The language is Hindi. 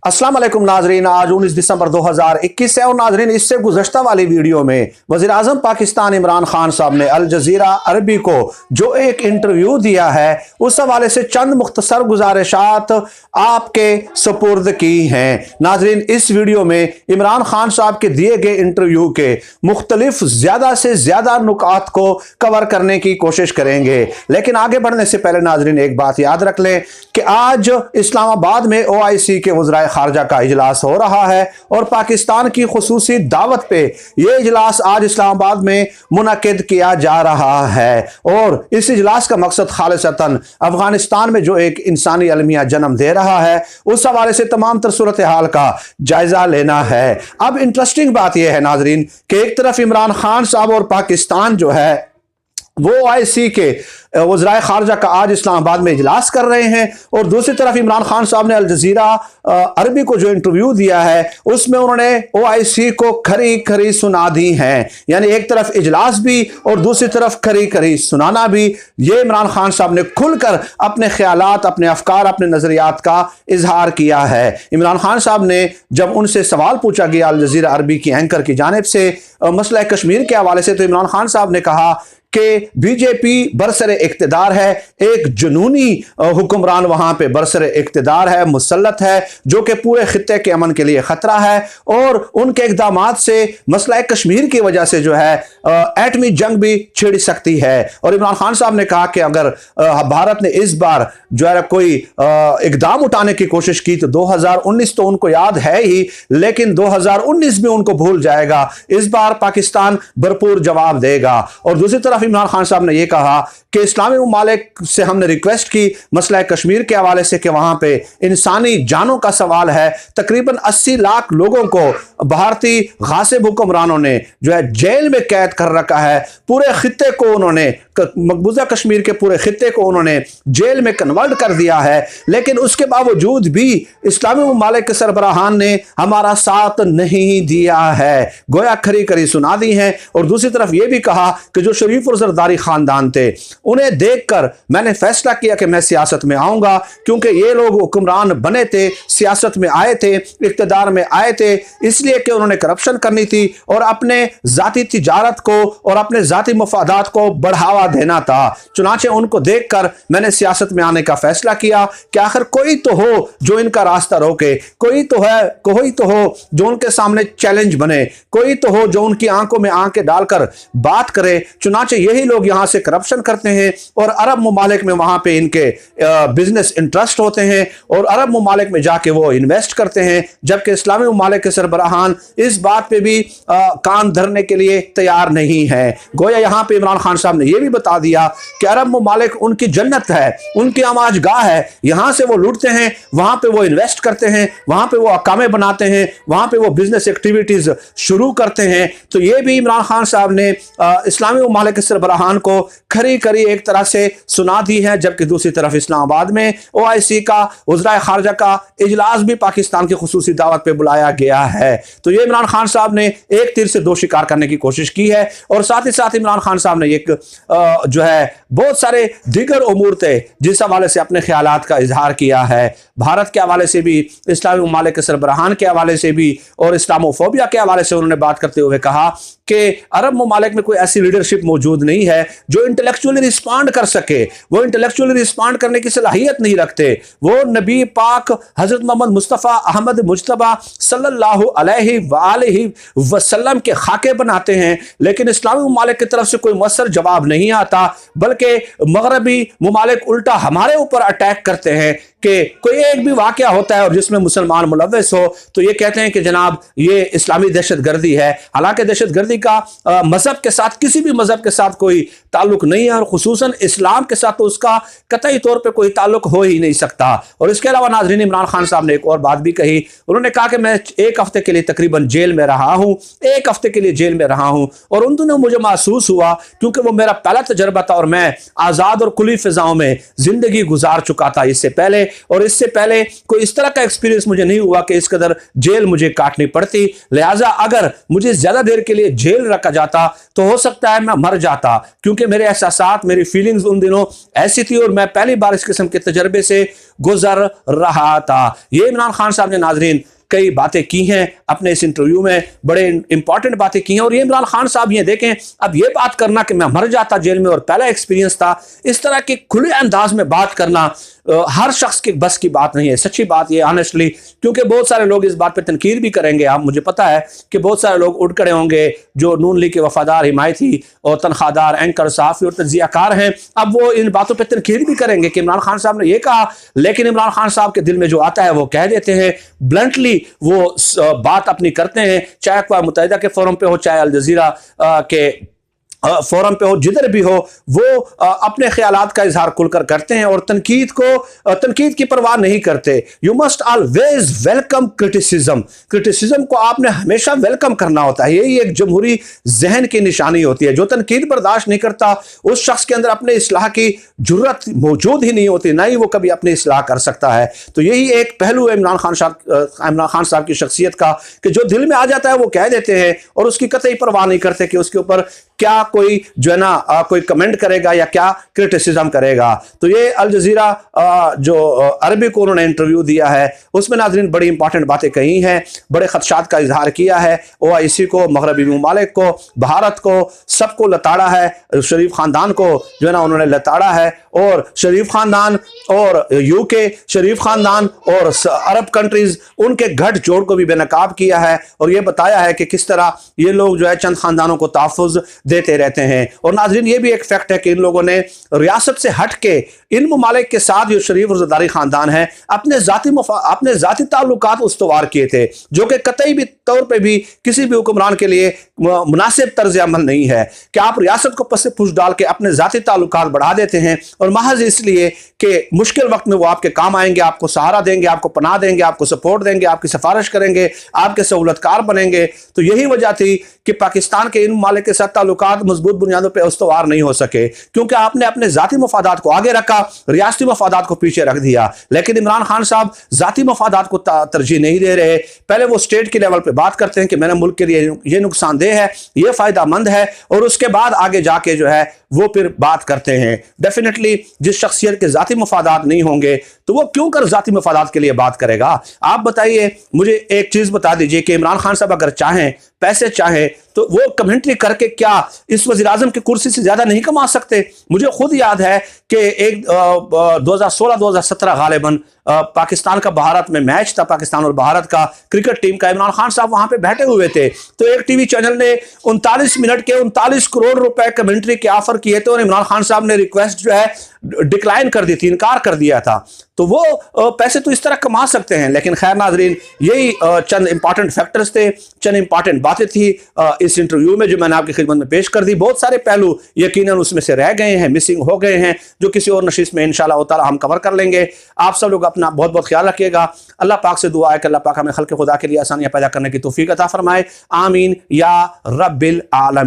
अस्सलाम वालेकुम नाजरीन, आज 19 दिसंबर 2021 है और नाजरीन इससे गुज़श्ता वाली वीडियो में वज़ीर आज़म पाकिस्तान इमरान खान साहब ने अल जज़ीरा अरबी को जो एक इंटरव्यू दिया है उस हवाले से चंद मुख्तसर गुजारिशात आपके सुपुर्द की हैं। नाजरीन इस वीडियो में इमरान खान साहब के दिए गए इंटरव्यू के मुख्तलिफ ज़्यादा से ज़्यादा नुकात को कवर करने की कोशिश करेंगे, लेकिन आगे बढ़ने से पहले नाजरीन एक बात याद रख लें कि आज इस्लामाबाद में OIC के वज़राए खारजा का इजलास हो रहा है और पाकिस्तान की खुसूसी दावत पे यह इजलास आज इस्लामाबाद में मुनक्किद किया जा रहा है और इस इजलास का मकसद खालिसतन अफगानिस्तान में जो एक इंसानी अलमिया जन्म दे रहा है उस हवाले से तमाम तर सूरत हाल का जायजा लेना है। अब इंटरेस्टिंग बात यह है नाजरीन कि एक तरफ इमरान खान साहब और पाकिस्तान जो है वो OIC के वज़राए खारजा का आज इस्लामाबाद में इजलास कर रहे हैं और दूसरी तरफ इमरान खान साहब ने अल जज़ीरा अरबी को जो इंटरव्यू दिया है उसमें उन्होंने OIC को खरी खरी सुना दी हैं, यानी एक तरफ इजलास भी और दूसरी तरफ खरी खरी सुनाना भी। ये इमरान खान साहब ने खुलकर अपने ख्यालात, अपने अफकार, अपने नज़रियात का इजहार किया है। इमरान खान साहब ने जब उनसे सवाल पूछा गया अल जज़ीरा अरबी की एंकर की जानिब से मसला कश्मीर के हवाले से, तो इमरान खान साहब ने कहा कि बीजेपी बरसरे इख्तिदार है, एक जुनूनी हुक्मरान वहां पे बरसरे इख्तिदार है, मुसल्लत है, जो कि पूरे खित्ते के अमन के लिए खतरा है और उनके इक़दामात से मसला कश्मीर की वजह से जो है एटमी जंग भी छिड़ सकती है। और इमरान खान साहब ने कहा कि अगर भारत ने इस बार जो है कोई इकदाम उठाने की कोशिश की तो 2019 तो उनको याद है ही, लेकिन 2019 भी उनको भूल जाएगा। इस बार पाकिस्तान भरपूर जवाब देगा। और दूसरी तरफ इमरान खान साहब ने यह कहा कि इस्लामी ममालिक से हमने रिक्वेस्ट की मसला कश्मीर के हवाले से कि वहां पे इंसानी जानों का सवाल है। तकरीबन 80 लाख लोगों को भारतीय गासिब हुक्मरानों ने जो है जेल में कैद कर रखा है। पूरे खित्ते को उन्होंने, मकबूजा कश्मीर के पूरे खित्ते को उन्होंने जेल में कन्वर्ट कर दिया है, लेकिन उसके बावजूद भी इस्लामी ममालिक के सरबराहान ने हमारा साथ नहीं दिया है, गोया खरी खरी सुना दी है। और दूसरी तरफ यह भी कहा कि जो शरीफ और जरदारी खानदान थे उन्हें देखकर मैंने फैसला किया कि मैं सियासत में आऊंगा, क्योंकि ये लोग हुक्मरान बने थे, सियासत में आए थे, इख्तिदार में आए थे इसलिए कि उन्होंने करप्शन करनी थी और अपने जाती तिजारत को और अपने जाती मफादात को बढ़ावा देना था। चुनाचे उनको देखकर मैंने सियासत में आने का फैसला किया कि आखिर कोई तो हो जो इनका रास्ता रोके, कोई तो हो जो उनके सामने चैलेंज बने, कोई तो हो जो उनकी आंखों में आंखें डालकर बात करे। चुनाचे यही लोग यहां से करप्शन करते हैं और अरब ममालिक में वहां पे इनके बिजनेस इंटरेस्ट होते हैं और अरब ममालिक में जाके वो इन्वेस्ट करते हैं, जबकि इस्लामी ममालिक के सरबराहान इस बात पे भी कान धरने के लिए तैयार नहीं है। गोया यहां पे इमरान खान साहब ने यह भी बता दिया कि अरब ममालिक उनकी जन्नत है, उनकी आमाजगाह है, यहां से वो लूटते हैं, वहां पे वो इन्वेस्ट करते हैं, वहां पे वो अकामे बनाते हैं, वहां पे वो बिजनेस एक्टिविटीज शुरू करते हैं। तो ये भी इमरान खान साहब ने इस्लामी ममालिक के सरबराहान को खरी खरी एक तरह से सुना दी है, जबकि दूसरी तरफ इस्लामाबाद में OIC का वज़राए खारजा का इजलास भी पाकिस्तान की खुसूसी दावत पे बुलाया गया है। तो ये इमरान खान साहब ने एक तीर से दो शिकार करने की कोशिश की है और साथ ही साथ इमरान खान साहब ने एक जो है बहुत सारे दीगर उमूर थे जिस हवाले से अपने ख्यालात का इजहार किया है, भारत के हवाले से भी, इस्लामी ममालिक के सरबराहान के हवाले से भी और इस्लामोफोबिया के हवाले से उन्होंने बात करते हुए कहा कि अरब ममालिक में कोई ऐसी लीडरशिप मौजूद नहीं है जो इंटेलेक्चुअली रिस्पॉन्ड कर सके, वो इंटेलेक्चुअली रिस्पॉन्ड करने की सलाहियत नहीं रखते। वो नबी पाक हजरत मोहम्मद मुस्तफ़ा अहमद मुज्तबा सल्लल्लाहु अलैहि वसल्लम के खाके बनाते हैं, लेकिन इस्लामी ममालिक की तरफ से कोई मौसर जवाब नहीं आता, बल्कि मगरबी ममालिक उल्टा हमारे ऊपर अटैक करते हैं कि कोई एक भी वाकया होता है और जिसमें मुसलमान मुलव्वस हो तो ये कहते हैं कि जनाब ये इस्लामी दहशतगर्दी है। हालांकि दहशतगर्दी का मजहब के साथ, किसी भी मजहब के साथ कोई ताल्लुक नहीं है और खुसूसन इस्लाम के साथ तो उसका कतई तौर पे कोई ताल्लुक हो ही नहीं सकता। और इसके अलावा नाजरीन इमरान खान साहब ने एक और बात भी कही, उन्होंने कहा कि मैं एक हफ्ते के लिए तकरीबन जेल में रहा हूं, एक हफ्ते के लिए जेल में रहा हूं और उन दिनों मुझे महसूस हुआ, क्योंकि वो मेरा पहला तजर्बा था और मैं आज़ाद और खुली फिजाओं में जिंदगी गुजार चुका था इससे पहले, और इससे पहले कोई इस तरह का एक्सपीरियंस मुझे नहीं हुआ कि इस कदर जेल मुझे काटनी पड़ती। लिहाजा अगर मुझे ज्यादा देर के लिए जेल रखा जाता तो हो सकता है मैं मर जाता, क्योंकि मेरे एहसासात, मेरी फीलिंग्स उन दिनों ऐसी थी और मैं पहली बार इस किस्म के तजर्बे से गुजर रहा था। ये इमरान खान साहब ने नाजरीन कई बातें की हैं अपने इस इंटरव्यू में, बड़े इंपॉर्टेंट बातें की हैं। और ये इमरान खान साहब ये देखें, अब ये बात करना कि मैं मर जाता जेल में और पहला एक्सपीरियंस था, इस तरह के खुले अंदाज में बात करना हर शख्स के बस की बात नहीं है। सच्ची बात ये ऑनेस्टली, क्योंकि बहुत सारे लोग इस बात पे तनकीद भी करेंगे। आप, मुझे पता है कि बहुत सारे लोग उठ खड़े होंगे जो नून लीग के वफादार, हिमायती और तनख्वाहदार एंकर, साफी और तज्जियाकार हैं। अब वो इन बातों पे तनकीद भी करेंगे कि इमरान खान साहब ने ये कहा, लेकिन इमरान खान साहब के दिल में जो आता है वो कह देते हैं, ब्लंटली वो बात अपनी करते हैं, चाहे अक़वाम मुत्तहिदा के फोरम पे हो, चाहे अल जज़ीरा के फोरम पे हो, जिधर भी हो, वो अपने ख्यालात का इजहार खुलकर करते हैं और तनकीद की परवाह नहीं करते। You must always welcome criticism. Criticism को आपने हमेशा वेलकम करना होता है। यही एक जमहूरी जहन की निशानी होती है। जो तनकीद बर्दाश्त नहीं करता, उस शख्स के अंदर अपने इस्लाह की जुर्रत मौजूद ही नहीं होती, ना ही वो कभी अपनी इस्लाह कर सकता है। तो यही एक पहलू है इमरान खान साहब की शख्सियत का, कि जो दिल में आ जाता है वो कह देते हैं और उसकी कतई परवाह नहीं करते कि उसके ऊपर क्या कोई जो है ना कोई कमेंट करेगा या क्या क्रिटिसिज्म करेगा। तो ये अल जज़ीरा जो अरबी को उन्होंने इंटरव्यू दिया है, उसमें नाज़रीन बड़ी इंपॉर्टेंट बातें कही हैं, बड़े खदशात का इजहार किया है। OIC को, मगरबी ममालिक को, भारत को, सबको लताड़ा है। शरीफ खानदान को जो है ना उन्होंने लताड़ा है, और शरीफ खानदान और UK, शरीफ खानदान और अरब कंट्रीज, उनके गठ जोड़ को भी बेनकाब किया है और ये बताया है कि किस तरह ये लोग जो है चंद खानदानों को तहफ़्फ़ुज़ देते रहते हैं। और नाज़रीन ये भी एक फैक्ट है कि इन लोगों ने रियासत से हट के इन ममालिक के साथ जो शरीफ और ज़रदारी खानदान है अपने ज़ाती ताल्लुकात उस्तवार किए थे, जो कि कतई भी तौर पे भी किसी भी हुक्मरान के लिए मुनासिब तर्ज अमल नहीं है कि आप रियासत को पसे पुश डाल के अपने ज़ाती ताल्लुकात बढ़ा देते हैं और महज इसलिए कि मुश्किल वक्त में वो आपके काम आएंगे, आपको सहारा देंगे, आपको पनाह देंगे, आपको सपोर्ट देंगे, आपकी सिफारिश करेंगे, आपके सहूलतकार बनेंगे। तो यही वजह थी कि पाकिस्तान के इन ममालिक के साथ ताल्लुकात मजबूत बुनियादों पर उस्तवार नहीं हो सके, क्योंकि आपने अपने ज़ाती मफादात को आगे रखा, रियासती मफादात को पीछे रख दिया। लेकिन इमरान खान साहब ज़ाती मफादात को तरजीह नहीं दे रहे। पहले वो स्टेट के लेवल पे बात करते हैं कि मेरे मुल्क के लिए ये नुकसानदेह है, ये फ़ायदामंद है, और उसके बाद आगे जाके जो है वो फिर बात करते हैं। डेफिनेटली जिस शख्सियत के ज़ाती मफादात नहीं होंगे तो वो क्यों कर ज़ाती मफादात के लिए बात करेगा। आप बताइए, मुझे एक चीज़ बता दीजिए कि इमरान खान साहब अगर चाहें, पैसे चाहें, तो वो कमेंट्री करके क्या इस वज़ीर आज़म की कुर्सी से ज़्यादा नहीं कमा सकते। मुझे खुद याद है कि एक 2016-2017 गालिबन पाकिस्तान का भारत में मैच था, पाकिस्तान और भारत का क्रिकेट टीम का। इमरान खान साहब वहां पे बैठे हुए थे, तो एक टीवी चैनल ने 39 मिनट के 39 करोड़ रुपए कमेंट्री के ऑफर किए थे और इमरान खान साहब ने रिक्वेस्ट जो है डिक्लाइन कर दी थी, इनकार कर दिया था। तो वो पैसे तो इस तरह कमा सकते हैं। लेकिन खैर नाजरीन, यही चंद इंपॉर्टेंट फैक्टर्स थे, चंद इंपॉर्टेंट बातें थी इस इंटरव्यू में जो मैंने आपकी खिदमत में पेश कर दी। बहुत सारे पहलू यकीनन उसमें से रह गए हैं, मिसिंग हो गए हैं, जो किसी और नशिस्त में इंशाअल्लाह ताला हम कवर कर लेंगे। आप सब लोग अपना बहुत बहुत ख्याल रखिएगा। अल्लाह पाक से दुआ है कि अल्लाह पाक हमें खल्क़ खुदा के लिए आसानियां पैदा करने की तौफीक अता फरमाए। आमीन या रब्बिल आलमीन।